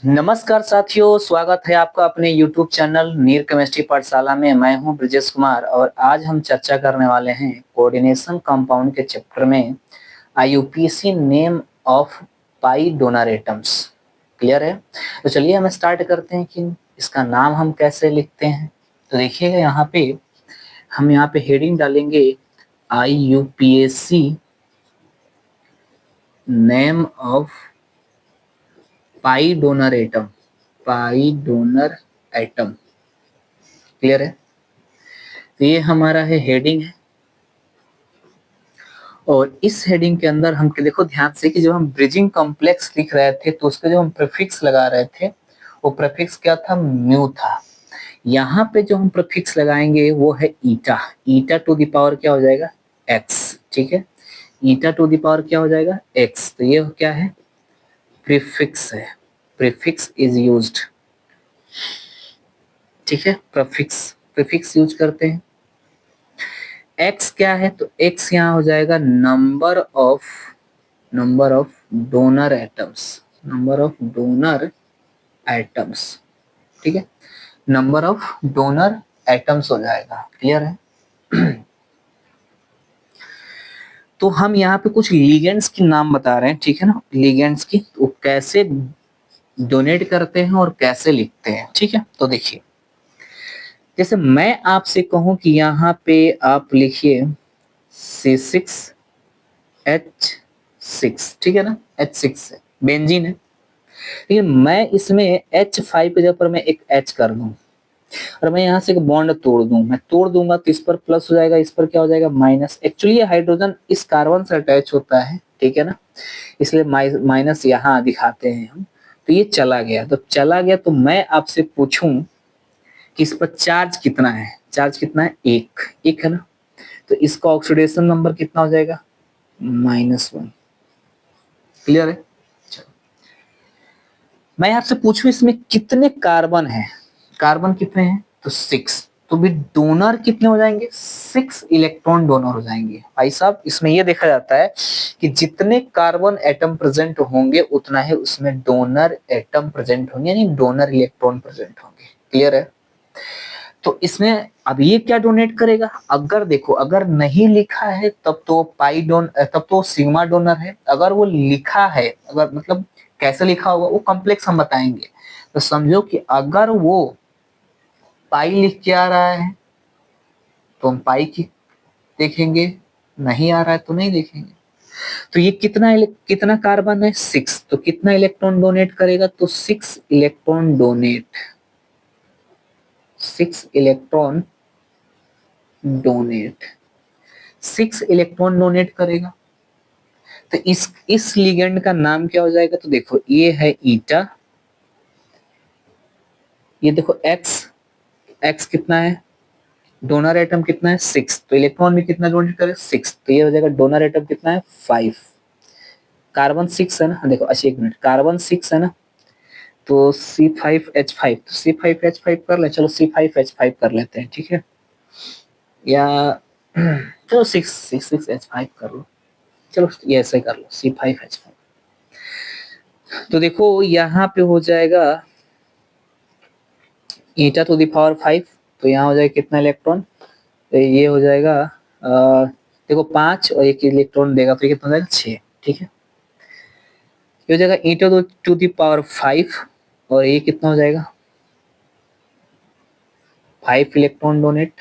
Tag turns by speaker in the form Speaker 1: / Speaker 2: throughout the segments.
Speaker 1: नमस्कार साथियों, स्वागत है आपका अपने YouTube चैनल नीर केमिस्ट्री पाठशाला में। मैं हूं ब्रजेश कुमार और आज हम चर्चा करने वाले हैं कोऑर्डिनेशन कंपाउंड के चैप्टर में IUPAC name of pi donor atoms. Clear है? तो चलिए हम स्टार्ट करते हैं कि इसका नाम हम कैसे लिखते हैं। तो देखिएगा यहाँ पे हम यहाँ पे हेडिंग डालेंगे IUPAC name of pi donor atom. Pi donor atom clear है? तो ये हमारा है हेडिंग है और इस हेडिंग के अंदर हम देखो ध्यान से कि जब हम ब्रिजिंग कॉम्प्लेक्स लिख रहे थे तो उसका जो हम प्रीफिक्स लगा रहे थे वो प्रीफिक्स क्या था? म्यू था। यहाँ पे जो हम प्रीफिक्स लगाएंगे वो है ईटा। ईटा टू द पावर क्या हो जाएगा? एक्स। ठीक है, ईटा टू द पावर क्या हो जाएगा? एक्स। तो ये क्या है? प्रीफिक्स है। Prefix is used. ठीक है, प्रीफिक्स प्रीफिक्स यूज करते हैं। x क्या है? तो x यहाँ हो जाएगा number of donor atoms. Number of donor atoms. ठीक है, नंबर ऑफ डोनर एटम्स हो जाएगा। क्लियर है? तो हम यहाँ पे कुछ लिगेंड्स की नाम बता रहे हैं। ठीक है ना, लिगेंड्स की तो कैसे डोनेट करते हैं और कैसे लिखते हैं। ठीक है, तो देखिए जैसे मैं आपसे कहूं कि यहाँ पे आप लिखिए C6H6। ठीक है ना, H6 है, बेंजीन है। लेकिन मैं इसमें H5 के जगह पर मैं एक H कर दूं और मैं यहाँ से एक बॉन्ड तोड़ दूं। मैं तोड़ दूंगा तो इस पर प्लस हो जाएगा, इस पर क्या हो जाएगा? माइनस। एक्चुअली ये हाइड्रोजन इस कार्बन से अटैच होता है। ठीक है ना, इसलिए माइनस यहाँ दिखाते हैं हम। तो ये चला गया, तो चला गया तो मैं आपसे पूछूं कि इस पर चार्ज कितना है? चार्ज कितना है? एक है ना। तो इसका ऑक्सीडेशन नंबर कितना हो जाएगा? -1। क्लियर है? मैं आपसे पूछूं इसमें कितने कार्बन है? कार्बन कितने हैं? तो 6। तो भी डोनर कितने हो जाएंगे? 6 इलेक्ट्रॉन डोनर हो जाएंगे। भाई साहब इसमें यह देखा जाता है कि जितने कार्बन एटम प्रेजेंट होंगे उतना ही उसमें डोनर एटम प्रेजेंट होंगे, यानी डोनर इलेक्ट्रॉन प्रेजेंट होंगे। क्लियर है? तो इसमें अब ये क्या डोनेट करेगा? अगर देखो, अगर नहीं लिखा है तब तो तब तो सिग्मा डोनर है। अगर वो लिखा है, अगर मतलब कैसे लिखा होगा वो कॉम्प्लेक्स हम बताएंगे। तो समझो कि अगर वो पाई लिख के आ रहा है तो हम पाई की देखेंगे, नहीं आ रहा है तो नहीं देखेंगे। तो ये कितना कार्बन है? 6। तो कितना इलेक्ट्रॉन डोनेट करेगा? तो 6 electron donate. 6 electron donate 6 electron donate करेगा। तो इस लिगेंड का नाम क्या हो जाएगा? तो देखो ये है ईटा, ये देखो एक्स कितना है? डोनर एटम कितना है? 6। तो इलेक्ट्रॉन भी कितना डोनेट करे? 6। तो ये हो जाएगा डोनर एटम कितना है? 5। कार्बन 6 है ना, देखो अच्छा एक मिनट, कार्बन 6 है ना, तो C5H5, तो C5H5 कर ले। चलो C5H5 कर लेते हैं। ठीक है, या चलो 6H5 कर लो। चलो ये ऐसे कर लो, C5H5। तो देखो यहाँ पे हो जाएगा ईटा टू द पावर 5। तो यहाँ हो जाएगा कितना इलेक्ट्रॉन? तो ये हो जाएगा देखो 5 और एक इलेक्ट्रॉन देगा तो ये कितना हो जाएगा? 6। ठीक है, ये हो जाएगा ईटा टू द पावर 5 और ये कितना हो जाएगा? 5 इलेक्ट्रॉन डोनेट,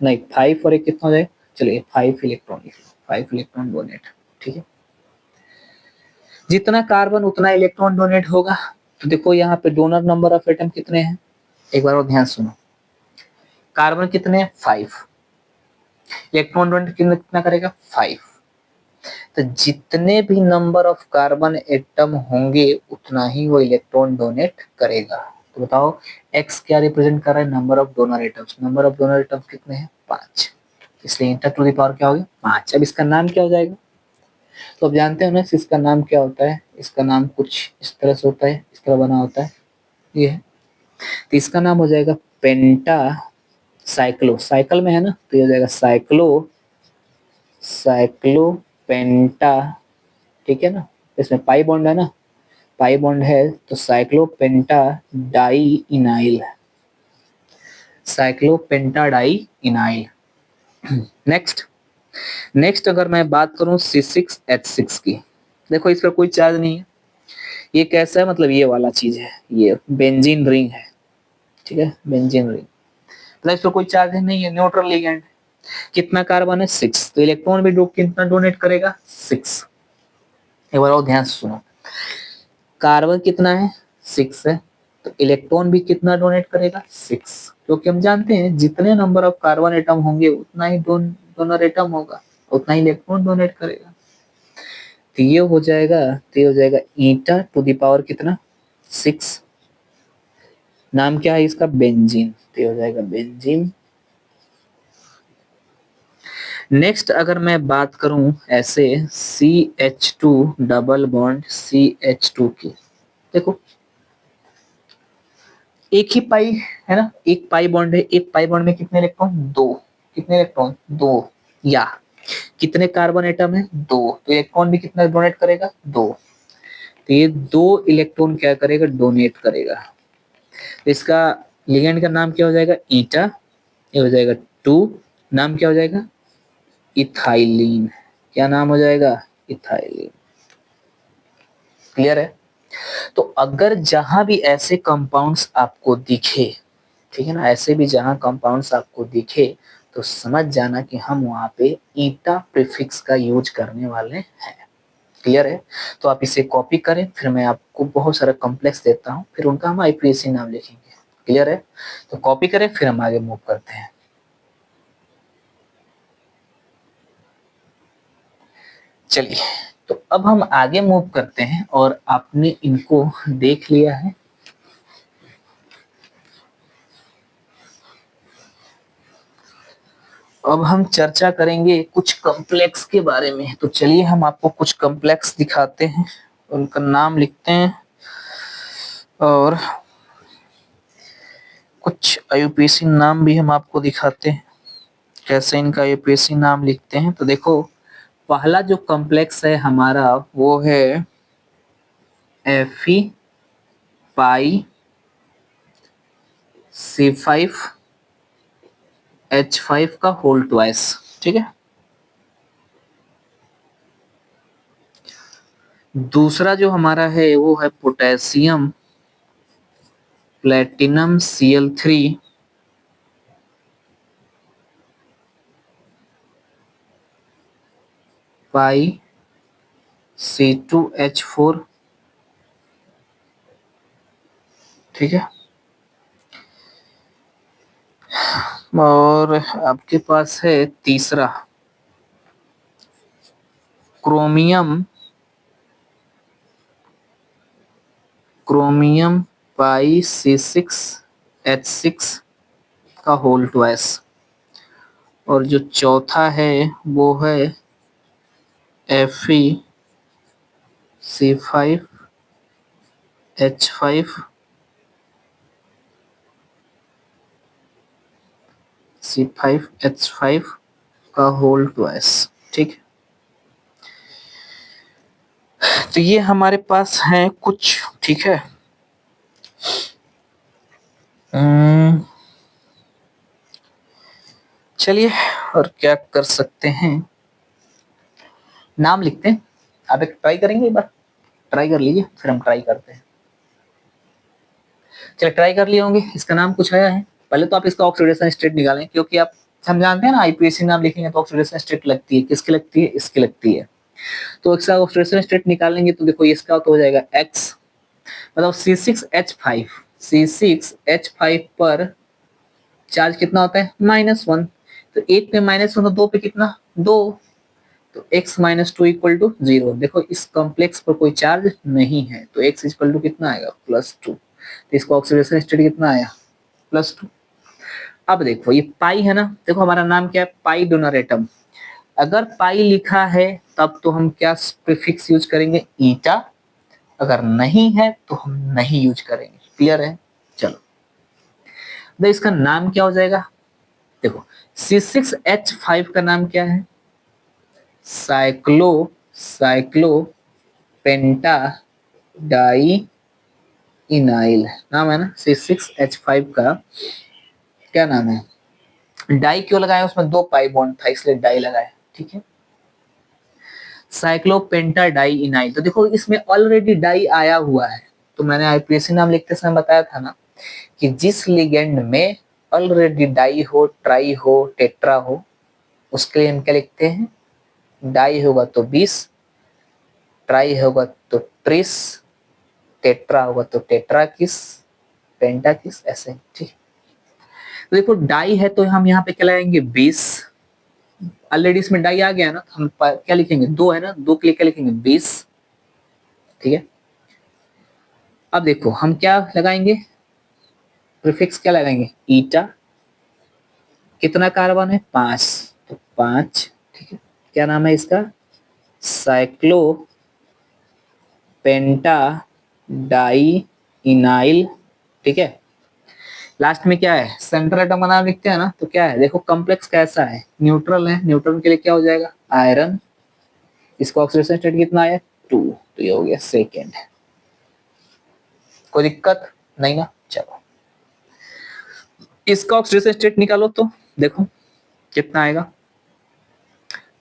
Speaker 1: नहीं 5 और एक कितना हो जाएगा? चलिए 5 इलेक्ट्रॉन लिख लो, 5 इलेक्ट्रॉन डोनेट। ठीक है, जितना कार्बन उतना इलेक्ट्रॉन डोनेट होगा। तो देखो यहाँ पे डोनर नंबर ऑफ एटम कितने हैं, एक बार और ध्यान सुनो। कार्बन कितने हैं? 5। इलेक्ट्रॉन डोनेट कितना करेगा? 5। तो जितने भी नंबर ऑफ कार्बन एटम होंगे उतना ही वो इलेक्ट्रॉन डोनेट करेगा। तो बताओ एक्स क्या रिप्रेजेंट कर रहा है? Number of donor atoms. Number of donor atoms कितने हैं? 5। इसलिए इंटर टू द पावर क्या हो गया? 5। अब इसका नाम क्या हो जाएगा? तो आप जानते हो ना इसका नाम क्या होता है? इसका नाम कुछ इस तरह से होता है, इस तरह बना होता है ये है। तो इसका नाम हो जाएगा पेंटा साइक्लो। साइकिल में है ना, तो ये हो जाएगा साइक्लो पेंटा। ठीक है ना, इसमें पाई बॉन्ड है ना, पाई बॉन्ड है तो cyclopentadienyl, cyclopentadienyl. Next next अगर मैं बात करूं C6H6 की, देखो इस पर कोई चार्ज नहीं है, ये कैसा है, मतलब ये वाला चीज है, ये बेंजीन रिंग है, ठीक है, बेंजीन रिंग, मतलब इस पर कोई चार्ज नहीं है, न्यूट्रल लिगेंड। कितना कार्बन है 6, तो इलेक्ट्रॉन भी कितना डोनेट करेगा 6। एक बार और ध्यान से सुनो, कार्बन कितना है 6 है, तो इलेक्ट्रॉन भी कितना डोनेट करेगा 6, क्योंकि हम जानते हैं जितने नंबर ऑफ कार्बन एटम होंगे उतना ही डोनर एटम होगा, उतना ही इलेक्ट्रॉन डोनेट करेगा। तो ये हो जाएगा, तो ये हो जाएगा ईटा टू द पावर कितना 6, नाम क्या है इसका बेंजीन, तो ये हो जाएगा बेंजीन। नेक्स्ट अगर मैं बात करूं ऐसे CH2 डबल बॉन्ड CH2 की, देखो एक ही पाई है ना, एक पाई बॉन्ड है, एक पाई बॉन्ड में कितने इलेक्ट्रॉन, दो, कितने इलेक्ट्रॉन दो, या कितने कार्बन एटम है दो, तो इलेक्ट्रॉन भी कितना डोनेट करेगा दो, तो ये दो इलेक्ट्रॉन क्या करेगा डोनेट करेगा। तो इसका लिगेंड का नाम क्या हो जाएगा ईटा, ये हो जाएगा 2, नाम क्या हो जाएगा इथाइलिन, क्या नाम हो जाएगा इथाइलिन। क्लियर है। तो अगर जहां भी ऐसे कंपाउंड्स आपको दिखे, ठीक है ना, ऐसे भी जहां कंपाउंड्स आपको दिखे तो समझ जाना कि हम वहां पे ईटा प्रीफिक्स का यूज करने वाले हैं। क्लियर है। तो आप इसे कॉपी करें, फिर मैं आपको बहुत सारा कॉम्प्लेक्स देता हूं, फिर उनका हम आईपीएससी नाम लिखेंगे। क्लियर है। तो कॉपी करें, फिर हम आगे मूव करते हैं। चलिए, तो अब हम आगे मूव करते हैं और आपने इनको देख लिया है। अब हम चर्चा करेंगे कुछ कॉम्प्लेक्स के बारे में। तो चलिए हम आपको कुछ कॉम्प्लेक्स दिखाते हैं, उनका नाम लिखते हैं और कुछ आईयूपीएसी नाम भी हम आपको दिखाते हैं, कैसे इनका आईयूपीएसी नाम लिखते हैं। तो देखो, पहला जो कॉम्प्लेक्स है हमारा वो है Fe पाई C5H5 का होल ट्वाइस, ठीक है। दूसरा जो हमारा है वो है पोटेशियम प्लेटिनम Cl3 पाई C2H4, ठीक है। और आपके पास है तीसरा क्रोमियम क्रोमियम पाई C6H6 का होल ट्वाइस। और जो चौथा है वो है FeC5H5 C5H5 का होल ट्वाइस, ठीक है। तो ये हमारे पास है कुछ, ठीक है। चलिए, और क्या कर सकते हैं, नाम लिखते हैं। आप एक ट्राई करेंगे, एक बार ट्राई कर लीजिए, फिर हम ट्राई करते हैं। चलिए, ट्राई कर लिए होंगे, इसका नाम कुछ आया है। पहले तो आप इसका ऑक्सीडेशन स्टेट निकालें, क्योंकि आप हम जानते हैं ना आईपीएससी नाम लिखेंगे तो ऑक्सीडेशन स्टेट लगती है, किसकी लगती है, इसकी लगती है। तो इसका ऑक्सीडेशन स्टेट निकालेंगे तो देखो इसका तो हो जाएगा X, मतलब C6H5, C6H5 पर चार्ज कितना होता है -1, तो एक पे -1 तो दो पे कितना, दो, तो x -2 इक्वल टू 0। देखो इस कॉम्प्लेक्स पर कोई चार्ज नहीं है, तो x इक्वल टू कितना आएगा +2, तो इसका ऑक्सीडेशन स्टेट कितना आया +2। अब देखो ये पाई है ना, देखो हमारा नाम क्या है पाई डोनर एटम। अगर पाई लिखा है तब तो हम क्या प्रीफिक्स यूज करेंगे ईटा, अगर नहीं है तो हम नहीं यूज करेंगे। क्लियर है। चलो, तो इसका नाम क्या हो जाएगा, देखो C6H5 का नाम क्या है साइक्लोपेंटा डाई इनाइल नाम है ना, C6H5 का क्या नाम है? डाई क्यों लगाया? उसमें 2 पाई बॉन्ड था इसलिए डाई लगाया, ठीक है। साइक्लोपेंटा डाई इनाइल, तो देखो इसमें ऑलरेडी डाई आया हुआ है, तो मैंने आईपीएससी नाम लिखते समय बताया था ना कि जिस लिगेंड में ऑलरेडी डाई हो, ट्राई हो, टेट्रा हो, उसके लिए हम क्या लिखते हैं? डाई होगा तो 20, ट्राई होगा तो 30, टेट्रा होगा तो टेट्रा किस, पेंटा किस, ऐसे, ठीक। तो देखो डाई है तो हम यहाँ पे क्या लगाएंगे? 20। ऑलरेडी इसमें डाई आ गया ना, तो हम क्या लिखेंगे? 2 है ना, 2 के लिए क्या लिखेंगे? 20, ठीक है। अब देखो हम क्या लगाएंगे? प्रीफिक्स क्या लगाएंगे? ईटा। कितना कार्बन है? 5, तो 5, ठीक है। क्या नाम है इसका? साइक्लो पेंटा डाई इनाइल, ठीक है। लास्ट में क्या है? सेंट्रल एटम का नाम लिखते हैं ना, तो क्या है? देखो कॉम्प्लेक्स कैसा है? न्यूट्रल है, न्यूट्रल के लिए क्या हो जाएगा? आयरन। इसका ऑक्सीडेशन स्टेट कितना आया? 2, तो ये हो गया सेकेंड। कोई दिक्कत नहीं ना? चलो इसका ऑक्सीडेशन स्टेट निकालो तो देखो कितना आएगा।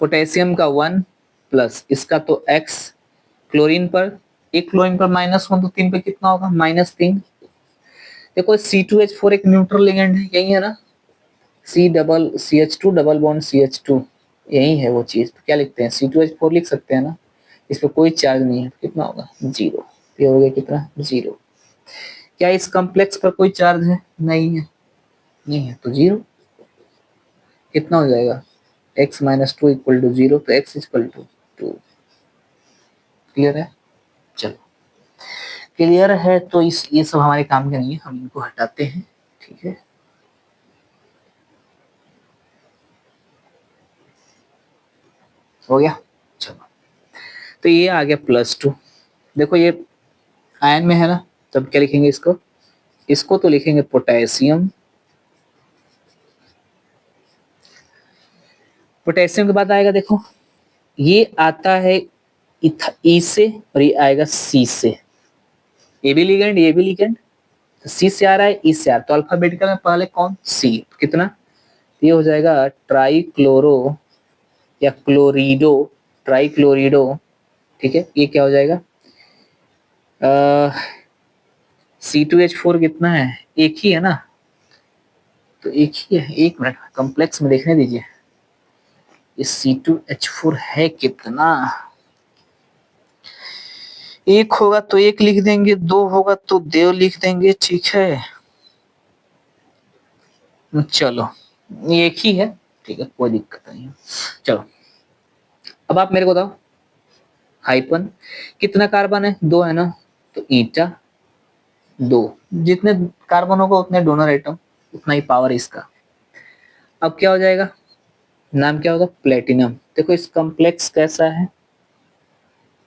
Speaker 1: पोटेशियम का 1 प्लस इसका तो x, क्लोरीन पर, एक क्लोरीन पर -1 तो 3 पे कितना होगा? -3। देखो C2H4 एक न्यूट्रल लिगेंड है, यही है ना? CH2 डबल बॉन्ड CH2, यही है वो चीज। तो क्या लिखते हैं? C2H4 लिख सकते हैं ना, इस पर कोई चार्ज नहीं है, कितना होगा? 0। ये हो गया कितना? 0। क्या इस कॉम्प्लेक्स पर कोई चार्ज है? नहीं है, नहीं है तो 0। कितना हो जाएगा? x - 2 = 0, तो x = 2। क्लियर है? चलो क्लियर है तो इस ये सब हमारे काम के नहीं है, हम इनको हटाते हैं, ठीक है। हो गया। चलो तो ये आ गया +2। देखो ये आयन में है ना, तब क्या लिखेंगे इसको? इसको तो लिखेंगे पोटेशियम। पोटेशियम के बाद आएगा, देखो ये आता है ई से और ये आएगा सी से। ये भी लिगेंड, ये भी लिगेंड, तो सी से आ रहा है, ई से आ रहा है, तो अल्फाबेटिकल में पहले कौन? सी। कितना? ये हो जाएगा ट्राई क्लोरो या क्लोरिडो, ट्राई क्लोरिडो, ठीक है। ये क्या हो जाएगा? C2H4 कितना है? एक ही है ना, तो एक ही है। एक मिनट कॉम्प्लेक्स में देखने दीजिए, ये C2H4 है कितना? एक होगा तो एक लिख देंगे, 2 होगा तो 2 लिख देंगे, ठीक है। चलो ये एक ही है, ठीक है, कोई दिक्कत नहीं है। चलो अब आप मेरे को बताओ, हाइपन कितना कार्बन है? 2 है ना, तो ईटा 2। जितने कार्बन होगा उतने डोनर एटम, उतना ही पावर इसका। अब क्या हो जाएगा? नाम क्या होगा? प्लेटिनम। देखो इस कॉम्प्लेक्स कैसा है?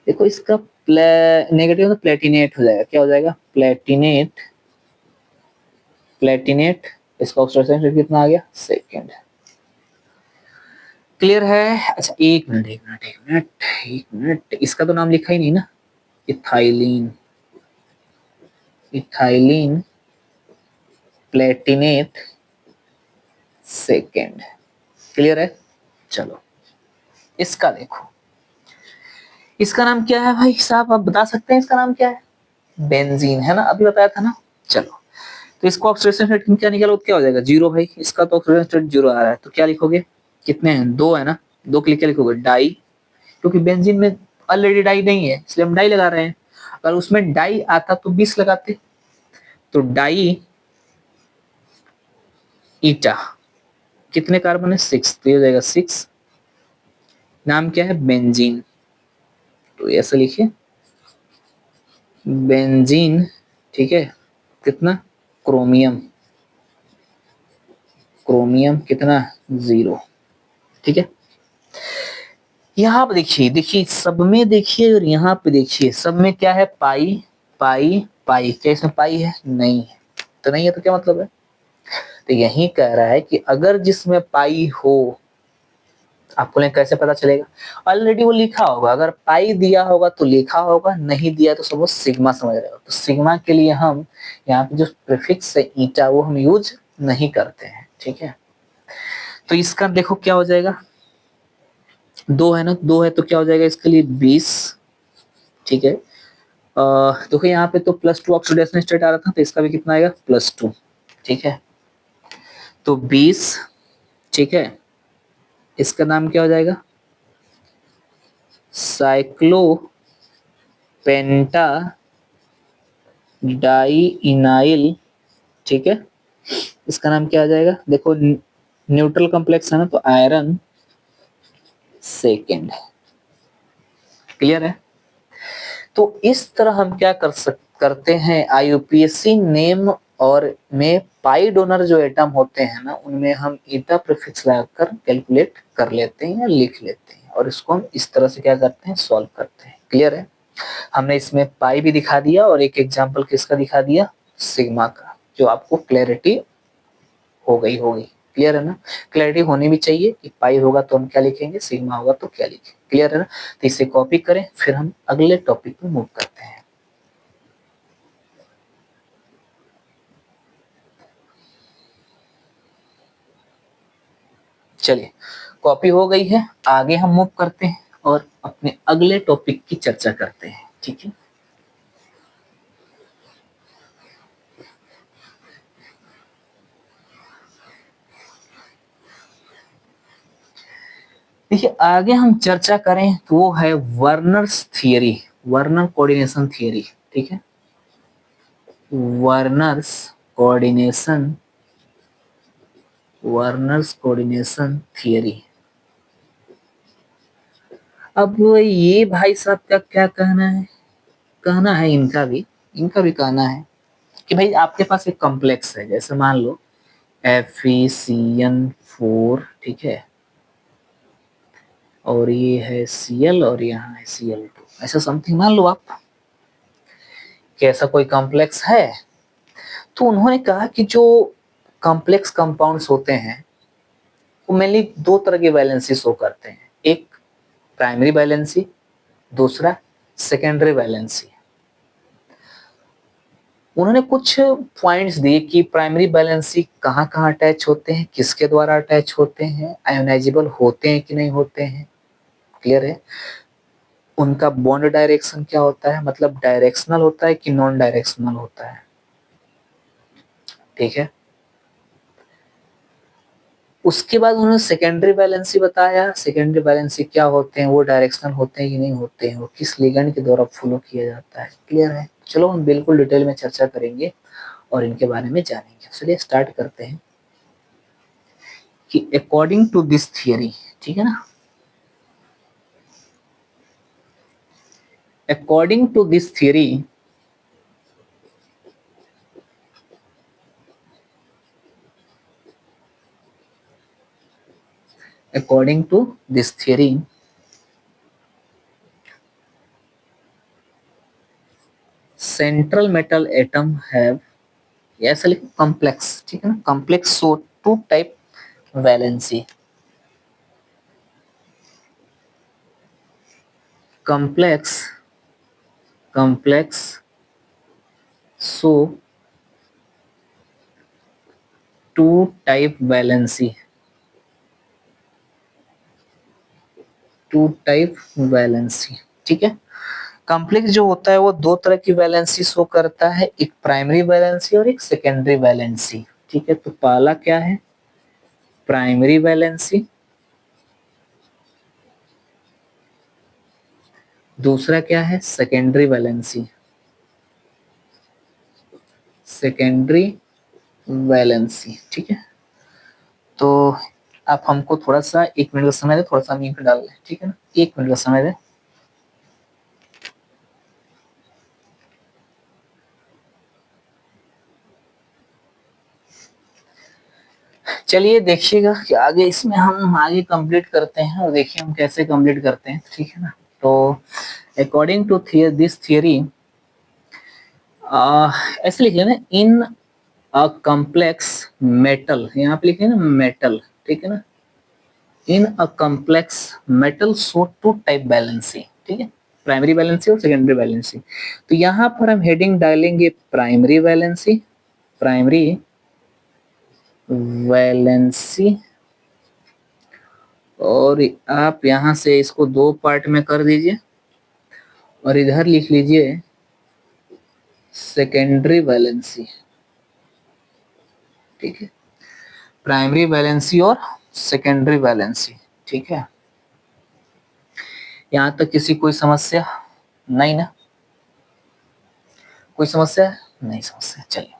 Speaker 1: देखो इसका नेगेटिव तो प्लेटिनेट हो जाएगा। क्या हो जाएगा? Palatinate, Palatinate. इसका ऑक्सीडेशन रेट कितना आ गया? सेकेंड। क्लियर है? अच्छा एक मिनट एक मिनट एक मिनट एक मिनट, इसका तो नाम लिखा ही नहीं ना, ethylene, ethylene Palatinate second. Clear है? चलो इसका देखो, इसका नाम क्या है भाई साहब? आप बता सकते हैं इसका नाम क्या है? बेंजीन है ना, अभी बताया था ना। चलो तो इसको ऑक्सीडेशन रेट क्या निकालो, क्या हो जाएगा? 0 भाई। इसका तो ऑक्सीडेशन रेट 0 आ रहा है, तो क्या लिखोगे? कितने हैं? 2 है ना, 2 के लिए क्या लिखोगे? डाई, क्योंकि बेंजीन में ऑलरेडी डाई नहीं है इसलिए हम डाई लगा रहे हैं। अगर उसमें डाई आता तो 20 लगाते, तो डाई ईटा। कितने कार्बन है? 6, तो ये हो जाएगा 6। नाम क्या है? बेंजीन, तो ऐसे लिखिए बेंजीन, ठीक है। कितना? क्रोमियम, क्रोमियम कितना? 0, ठीक है। यहाँ पे देखिए, देखिए सब में देखिए और यहाँ पे देखिए, सब में क्या है? पाई पाई पाई। क्या इसमें पाई है? नहीं है, तो नहीं है तो क्या मतलब है? तो यही कह रहा है कि अगर जिसमें पाई हो आपको कैसे पता चलेगा? ऑलरेडी वो लिखा होगा, अगर पाई दिया होगा तो लिखा होगा, नहीं दिया तो सब वो सिग्मा समझ रहे हो। तो सिग्मा के लिए हम यहाँ पे जो प्रीफिक्स है ईटा वो हम यूज नहीं करते हैं, ठीक है। तो इसका देखो क्या हो जाएगा, 2 है ना, 2 है तो क्या हो जाएगा इसके लिए 20, ठीक है। देखो यहाँ पे तो +2 ऑक्सीडेशन स्टेट आ रहा था, तो इसका भी कितना आएगा +2, ठीक है। तो 20, ठीक है, इसका नाम क्या हो जाएगा, साइक्लो पेंटा डाइइनाइल, ठीक है। इसका नाम क्या आ जाएगा, देखो न्यूट्रल कॉम्प्लेक्स है ना, तो आयरन सेकेंड, क्लियर है। तो इस तरह हम क्या करते हैं, आईयूपीएसी नेम और में पाई डोनर जो एटम होते हैं ना, उनमें हम ईटा प्रीफिक्स लगाकर कैलकुलेट कर लेते हैं या लिख लेते हैं, और इसको हम इस तरह से क्या करते हैं, सॉल्व करते हैं, क्लियर है। हमने इसमें पाई भी दिखा दिया और एक एग्जांपल किसका दिखा दिया, सिग्मा का, जो आपको क्लैरिटी हो गई होगी, क्लियर है ना। क्लैरिटी होनी भी चाहिए कि पाई होगा तो हम क्या लिखेंगे, सिग्मा होगा तो क्या लिखेंगे, क्लियर है ना। तो इसे कॉपी करें, फिर हम अगले टॉपिक पे मूव करते हैं। चलिए, कॉपी हो गई है, आगे हम मूव करते हैं और अपने अगले टॉपिक की चर्चा करते हैं, ठीक है। देखिए, आगे हम चर्चा करें तो वो है Werner's theory, Werner coordination theory, ठीक है। Werner's coordination, Werner's coordination theory. अब ये भाई साहब का क्या कहना है, कहना है इनका भी कहना है कि भाई आपके पास एक कॉम्प्लेक्स है, जैसे मान लो FeCN4, ठीक है, और ये है Cl और यहाँ है Cl2, ऐसा समथिंग मान लो आप कि ऐसा कोई कॉम्प्लेक्स है। तो उन्होंने कहा कि जो कॉम्प्लेक्स कंपाउंड्स होते हैं वो मेनली 2 तरह की वैलेंसी शो करते हैं, एक प्राइमरी वैलेंसी, दूसरा सेकेंडरी वैलेंसी। उन्होंने कुछ पॉइंट्स दिए कि प्राइमरी वैलेंसी कहाँ कहाँ अटैच होते हैं, किसके द्वारा अटैच होते हैं, आयोनाइजेबल होते हैं कि नहीं होते हैं, क्लियर है। उनका बॉन्ड डायरेक्शन क्या होता है, मतलब डायरेक्शनल होता है कि नॉन डायरेक्शनल होता है, ठीक है। उसके बाद उन्होंने सेकेंडरी वैलेंसी बताया, सेकेंडरी वैलेंसी क्या होते हैं, वो डायरेक्शनल होते हैं कि नहीं होते हैं, वो किस लिगेंड के द्वारा फॉलो किया जाता है, क्लियर है। चलो हम बिल्कुल डिटेल में चर्चा करेंगे और इनके बारे में जानेंगे। चलिए स्टार्ट करते हैं कि अकॉर्डिंग टू दिस थियरी, ठीक है ना, according to this theory according to this theory central metal atom have, ऐसा लिखो complex, ठीक है ना, complex so 2 type valency, complex so 2 type valency, 2 type valency, ठीक है। कॉम्प्लेक्स जो होता है वो 2 तरह की वैलेंसी शो करता है, एक प्राइमरी वैलेंसी और एक सेकेंडरी वैलेंसी, ठीक है। तो पहला क्या है, प्राइमरी वैलेंसी, दूसरा क्या है, सेकेंडरी वैलेंसी, सेकेंडरी वैलेंसी, ठीक है। तो आप हमको थोड़ा सा 1 मिनट का समय दे, थोड़ा सा हम यहाँ पे डाल लें, ठीक है ना, 1 मिनट का समय दे। चलिए देखिएगा कि आगे इसमें हम आगे कंप्लीट करते हैं और देखिए हम कैसे कंप्लीट करते हैं, ठीक है ना। तो अकॉर्डिंग टू दिस थियरी, ऐसे लिख लेना, इन अ कॉम्प्लेक्स मेटल, यहाँ पे लिखे ना मेटल, ठीक है ना, in a complex metal show two type valency, ठीक है, प्राइमरी वैलेंसी और सेकेंडरी वैलेंसी। तो यहां पर हम हेडिंग डालेंगे प्राइमरी वैलेंसी, प्राइमरी वैलेंसी, और आप यहां से इसको दो पार्ट में कर दीजिए और इधर लिख लीजिए सेकेंडरी वैलेंसी, ठीक है, प्राइमरी वैलेंसी और सेकेंडरी वैलेंसी, ठीक है। यहां तक किसी कोई समस्या नहीं ना? कोई समस्या है? नहीं समस्या। चलिए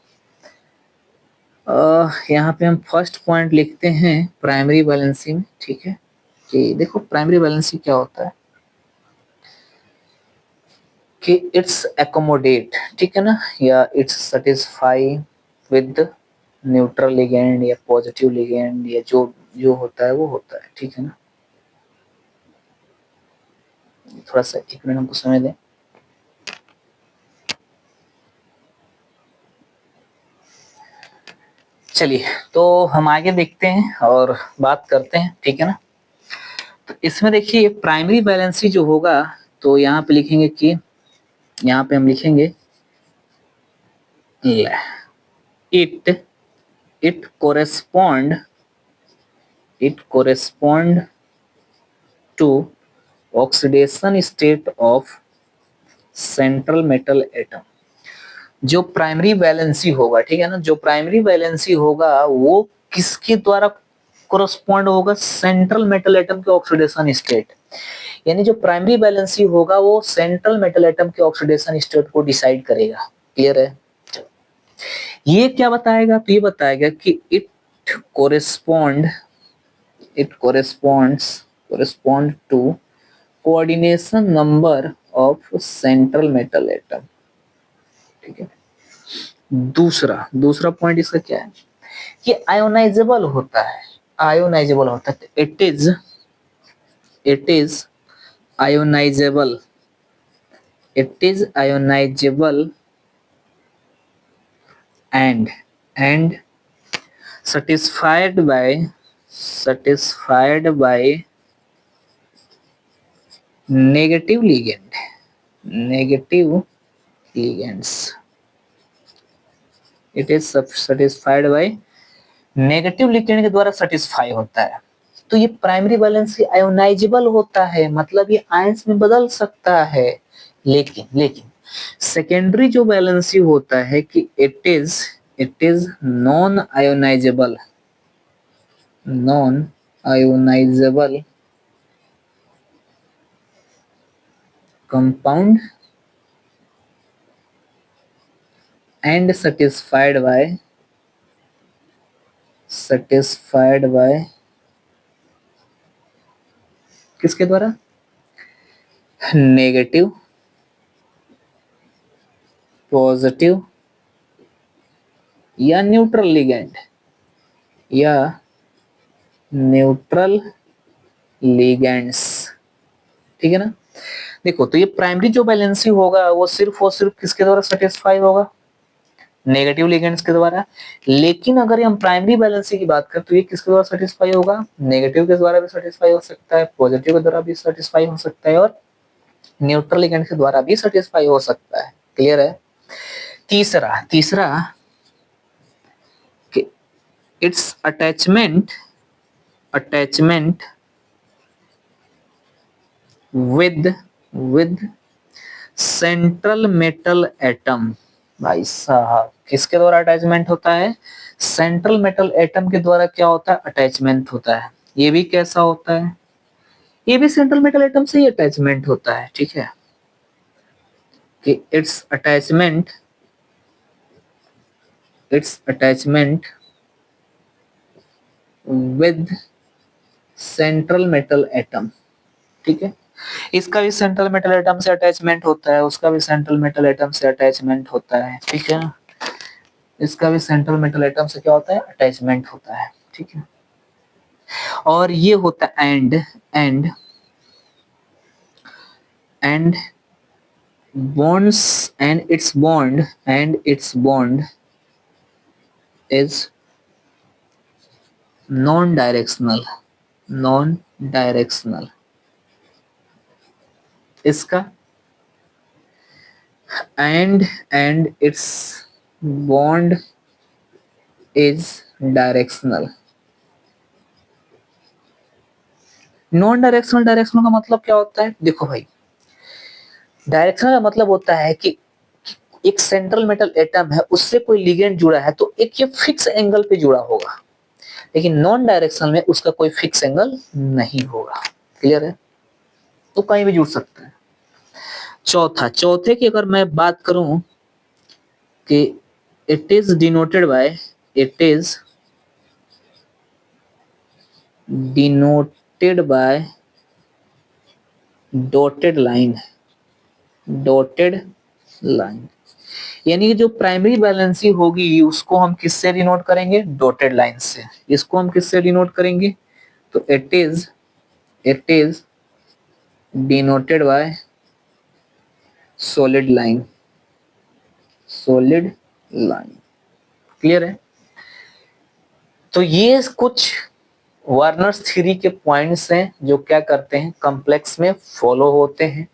Speaker 1: यहाँ पे हम फर्स्ट पॉइंट लिखते हैं प्राइमरी वैलेंसी में, ठीक है, कि देखो प्राइमरी वैलेंसी क्या होता है कि इट्स एकोमोडेट, ठीक है ना, या it's satisfy with neutral ligand या पॉजिटिव लिगेंड या जो जो होता है वो होता है, ठीक है ना। थोड़ा सा एक मिनट हमको समय दें। चलिए तो हम आगे देखते हैं और बात करते हैं, ठीक है ना। तो इसमें देखिए प्राइमरी वैलेंसी जो होगा तो यहाँ पे लिखेंगे कि यहाँ पे हम लिखेंगे it it कोरेस्पॉन्ड to oxidation state of central metal atom. जो प्राइमरी वैलेंसी होगा, ठीक है ना, जो प्राइमरी वैलेंसी होगा वो किसके द्वारा कोरस्पॉन्ड होगा? सेंट्रल मेटल एटम के ऑक्सीडेशन स्टेट। यानी जो प्राइमरी वैलेंसी होगा वो सेंट्रल मेटल एटम के ऑक्सीडेशन स्टेट को डिसाइड करेगा। क्लियर है? ये क्या बताएगा? तो ये बताएगा कि correspond correspond to coordination number of central metal atom, ठीक है। दूसरा दूसरा पॉइंट इसका क्या है कि आयोनाइजेबल होता है, आयोनाइजेबल होता है। It is ionisable, it is ionisable and satisfied by negative ligands। It is satisfied by negative ligand के द्वारा सेटिस्फाई होता है। तो ये प्राइमरी वैलेंसी आयोनाइजेबल होता है, मतलब ये आयंस में बदल सकता है। लेकिन सेकेंडरी जो वैलेंसी होता है कि it is non ionisable compound and satisfied by किसके द्वारा? नेगेटिव, पॉजिटिव या न्यूट्रल लिगेंड्स, ठीक है ना। देखो तो ये प्राइमरी जो वैलेंसी होगा वो सिर्फ और सिर्फ किसके द्वारा सेटिस्फाई होगा? नेगेटिव लिगेंड्स के द्वारा। लेकिन अगर हम प्राइमरी वैलेंसी की बात करें तो ये किसके द्वारा सेटिस्फाई होगा? नेगेटिव के द्वारा भी सेटिस्फाई हो सकता है, पॉजिटिव के द्वारा भी सेटिस्फाई हो सकता है और न्यूट्रल लिगेंड के द्वारा भी सेटिस्फाई हो सकता है। क्लियर है? तीसरा कि it's attachment with central metal atom. भाई साहब किसके द्वारा अटैचमेंट होता है? सेंट्रल मेटल एटम के द्वारा क्या होता है? अटैचमेंट होता है। ये भी कैसा होता है? ये भी सेंट्रल मेटल एटम से ही अटैचमेंट होता है, ठीक है, कि it's attachment with central metal atom, ठीक है। इसका भी सेंट्रल मेटल एटम से अटैचमेंट होता है, उसका भी सेंट्रल मेटल एटम से अटैचमेंट होता है, ठीक है ना। इसका भी सेंट्रल मेटल एटम से क्या होता है? अटैचमेंट होता है, ठीक है। और ये होता है and bonds and its bond is non directional, non directional, इसका and its bond is directional. Non directional, directional का मतलब क्या होता है? देखो भाई, डायरेक्शनल का मतलब होता है कि एक सेंट्रल मेटल एटम है, उससे कोई लिगेंड जुड़ा है तो एक ये फिक्स एंगल पे जुड़ा होगा, लेकिन नॉन डायरेक्शनल में उसका कोई फिक्स एंगल नहीं होगा। क्लियर है? तो कहीं भी जुड़ सकता है। चौथा, चौथे की अगर मैं बात करूं कि it is denoted by, it is denoted by dotted line, dotted line, यानी कि जो प्राइमरी वैलेंसी होगी उसको हम किससे डिनोट करेंगे? डॉटेड लाइन से। इसको हम किससे डिनोट करेंगे? तो it is denoted by solid line, solid line. Clear है? तो ये कुछ वार्नर्स थ्योरी के पॉइंट्स हैं जो क्या करते हैं, कॉम्प्लेक्स में फॉलो होते हैं।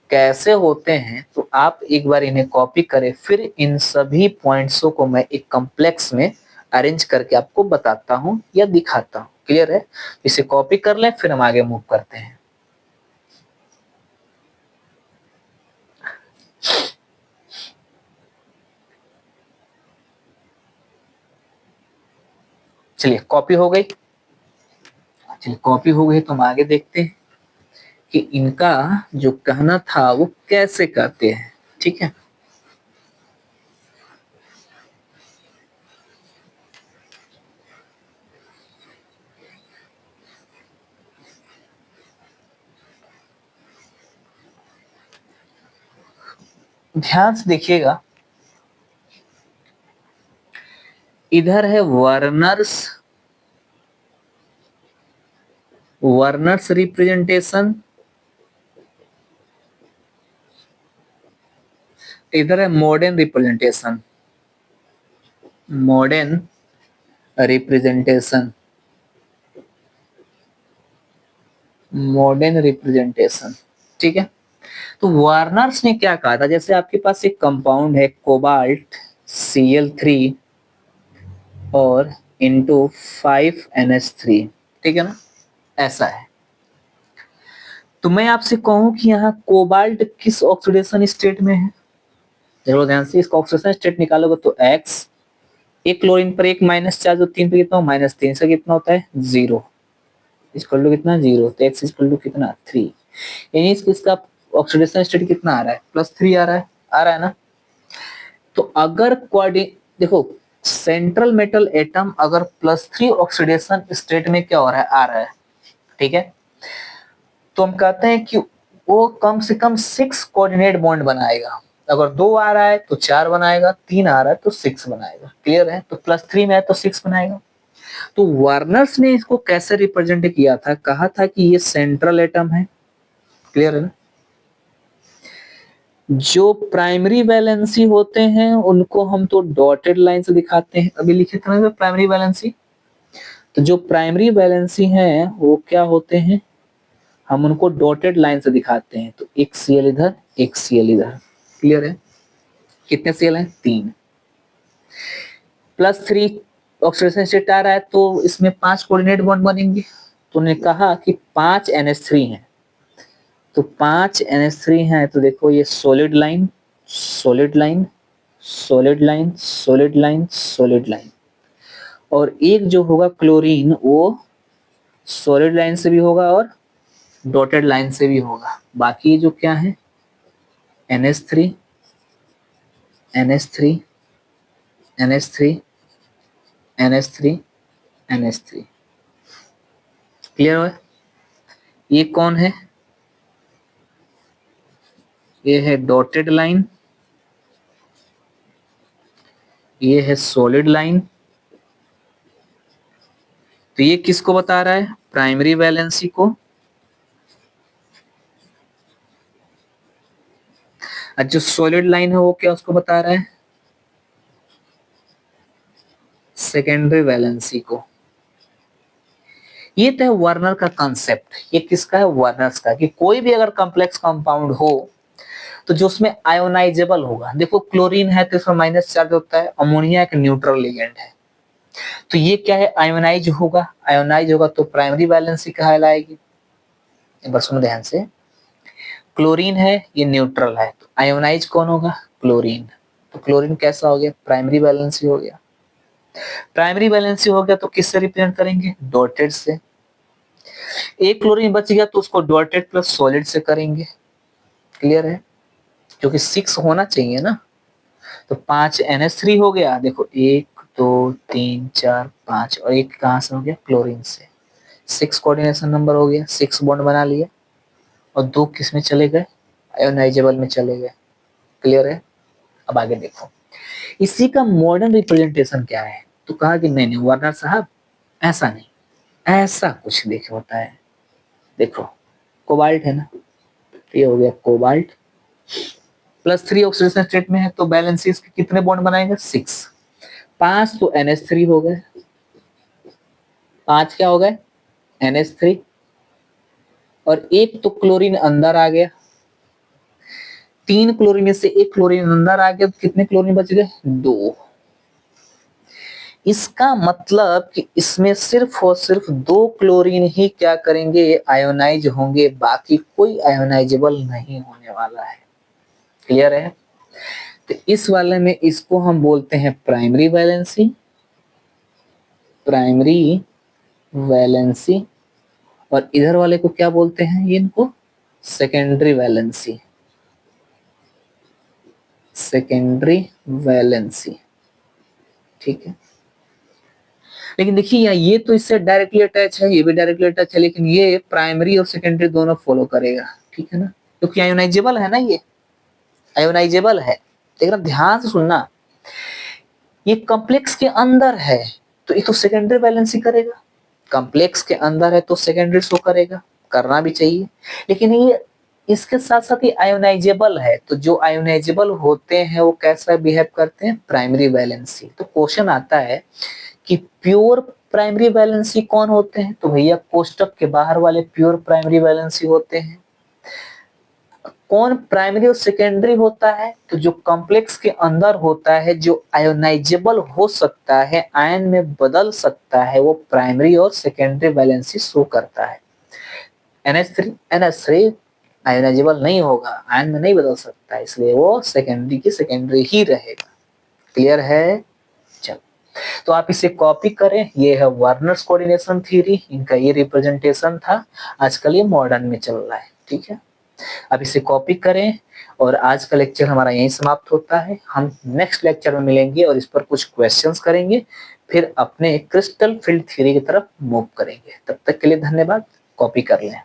Speaker 1: कैसे होते हैं तो आप एक बार इन्हें कॉपी करें, फिर इन सभी पॉइंट्सों को मैं एक कॉम्प्लेक्स में अरेंज करके आपको बताता हूं या दिखाता हूं। क्लियर है? इसे कॉपी कर लें, फिर हम आगे मूव करते हैं। चलिए, कॉपी हो गई। चलिए, कॉपी हो गई तो हम आगे देखते हैं कि इनका जो कहना था वो कैसे कहते हैं। ठीक है, ध्यान से देखिएगा। इधर है वर्नर्स, वर्नर्स रिप्रेजेंटेशन, इधर है modern representation, modern representation, modern representation. ठीक है, तो वार्नर्स ने क्या कहा था, जैसे आपके पास एक कंपाउंड है कोबाल्ट Cl3 और इंटू 5NH3, ठीक है ना, ऐसा है। तो मैं आपसे कहूं कि यहाँ कोबाल्ट किस ऑक्सीडेशन स्टेट में है, जरूर ध्यान से, इसका ऑक्सीडेशन स्टेट निकालोगे तो X, एक क्लोरीन पर एक माइनस चार्ज, तो 3 पे कितना हो, -3 से कितना होता है 0, इक्वल टू कितना 0, तो X इक्वल टू कितना 3, यानी इसका ऑक्सीडेशन स्टेट कितना आ रहा है, +3 आ रहा है, आ रहा है ना। तो अगर देखो, सेंट्रल मेटल एटम अगर +3 ऑक्सीडेशन स्टेट में क्या हो रहा है, आ रहा है, ठीक है, तो हम कहते हैं कि वो कम से कम 6 कोऑर्डिनेट बॉन्ड बनाएगा। अगर 2 आ रहा है तो 4 बनाएगा, 3 आ रहा है तो 6 बनाएगा। क्लियर है? तो +3 में है तो 6 बनाएगा। तो वार्नर्स ने इसको कैसे रिप्रेजेंट किया था, कहा था कि ये सेंट्रल एटम है। क्लियर है ना? जो प्राइमरी वैलेंसी होते हैं उनको हम तो डॉटेड लाइन से दिखाते हैं, अभी लिखे थे ना प्राइमरी वैलेंसी। तो जो प्राइमरी वैलेंसी हैं वो क्या होते हैं, हम उनको डॉटेड लाइन से दिखाते हैं। तो एक Cl इधर, एक Cl इधर। क्लियर है? कितने Cl हैं? 3। +3 ऑक्सीडेशन स्टेट आ रहा है तो इसमें 5 कोऑर्डिनेट बॉन्ड बनेंगे। तो उन्होंने कहा कि 5 NH3 हैं, तो 5 NH3 हैं, तो देखो ये solid line, solid line, solid line, solid line, solid line, और एक जो होगा क्लोरीन वो सॉलिड लाइन से भी होगा और डॉटेड लाइन से भी होगा। बाकी जो क्या है, NH3, NH3, NH3, NH3, NH3। Clear है? ये कौन है? ये है डॉटेड लाइन, ये है सॉलिड लाइन। तो ये किसको बता रहा है? प्राइमरी वैलेंसी को। और जो सॉलिड लाइन है वो क्या उसको बता रहा है? सेकेंडरी वैलेंसी को। ये तो है वर्नर का कंसेप्ट। ये किसका है? वर्नर्स का, कि कोई भी अगर कॉम्प्लेक्स कंपाउंड हो तो जो उसमें आयोनाइजेबल होगा। देखो क्लोरीन है तो इसमें माइनस चार्ज होता है, अमोनिया एक न्यूट्रल लिगेंड है, तो ये क्या है? आयोनाइज होगा। आयोनाइज होगा तो प्राइमरी वैलेंसी कहलाएगी। एक बार सुनो ध्यान से, क्लोरीन है ये न्यूट्रल है, तो आयोनाइज कौन होगा? क्लोरीन। तो क्लोरीन कैसा हो गया? प्राइमरी वैलेंसी हो गया। प्राइमरी वैलेंसी हो गया तो किससे रिप्रेजेंट करेंगे? डॉटेड से। एक क्लोरीन बच गया तो उसको डॉटेड प्लस सॉलिड से करेंगे। क्लियर है? क्योंकि 6 होना चाहिए ना, तो 5 NH3 हो गया। देखो 1 2 3 4 5, और एक कहां से हो गया? क्लोरीन से। 6 कोऑर्डिनेशन नंबर हो गया, 6 बॉन्ड बना लिया, और 2 किस में चले गए? आयोनाइजेबल में चले गए। क्लियर है? अब आगे देखो, इसी का मॉडर्न रिप्रेजेंटेशन क्या है? तो कहा कि नहीं नहीं वर्नर साहब ऐसा नहीं, ऐसा कुछ देखो होता है। देखो कोबाल्ट है ना, ये हो गया कोबाल्ट, +3 ऑक्सीडेशन स्टेट में है, तो बैलेंसेस के कितने बॉन्ड बनाएंगे? 6। 5 तो NH3 हो गए, 5 क्या हो गए? NH3, और एक तो क्लोरीन अंदर आ गया। 3 क्लोरीन में से एक क्लोरीन अंदर आ गया, तो कितने क्लोरीन बच गए? 2। इसका मतलब कि इसमें सिर्फ और सिर्फ 2 क्लोरीन ही क्या करेंगे? आयोनाइज होंगे, बाकी कोई आयोनाइजेबल नहीं होने वाला है। क्लियर है? तो इस वाले में इसको हम बोलते हैं प्राइमरी वैलेंसी, प्राइमरी वैलेंसी, और इधर वाले को क्या बोलते हैं? ये इनको सेकेंडरी वैलेंसी, सेकेंडरी वैलेंसी। ठीक है, लेकिन देखिए यहाँ ये तो इससे डायरेक्टली अटैच है, ये भी डायरेक्टली अटैच है, लेकिन ये प्राइमरी और सेकेंडरी दोनों फॉलो करेगा। ठीक है ना, क्योंकि आयोनाइजेबल है ना, ये आयोनाइजेबल है। लेकिन अब ध्यान से सुनना, ये कॉम्प्लेक्स के अंदर है तो ये तो सेकेंडरी वैलेंसी करेगा, कॉम्प्लेक्स के अंदर है तो सेकेंडरी शो करेगा, करना भी चाहिए। लेकिन ये इसके साथ साथ ही आयोनाइजेबल है, तो जो आयोनाइजेबल होते हैं वो कैसा बिहेव करते हैं? Primary valency. तो क्वेश्चन आता है कि प्योर प्राइमरी वैलेंसी कौन होते हैं? तो भैया कोष्टक के बाहर वाले प्योर प्राइमरी वैलेंसी होते हैं। कौन प्राइमरी और सेकेंडरी होता है? तो जो कॉम्प्लेक्स के अंदर होता है, जो आयोनाइजेबल हो सकता है, आयन में बदल सकता है, वो प्राइमरी और सेकेंडरी वैलेंसी शो करता है। NH3 आयोनाइजेबल नहीं होगा, आयन में नहीं बदल सकता, इसलिए वो सेकेंडरी की सेकेंडरी ही रहेगा। क्लियर है? चलो, तो आप इसे कॉपी करें। ये है वर्नर्स कोऑर्डिनेशन थ्योरी, इनका ये रिप्रेजेंटेशन था। आजकल ये मॉडर्न में चल रहा है। ठीक है, अब इसे कॉपी करें, और आज का लेक्चर हमारा यहीं समाप्त होता है। हम नेक्स्ट लेक्चर में मिलेंगे और इस पर कुछ क्वेश्चंस करेंगे, फिर अपने क्रिस्टल फील्ड थ्योरी की तरफ मूव करेंगे। तब तक के लिए धन्यवाद। कॉपी कर लें।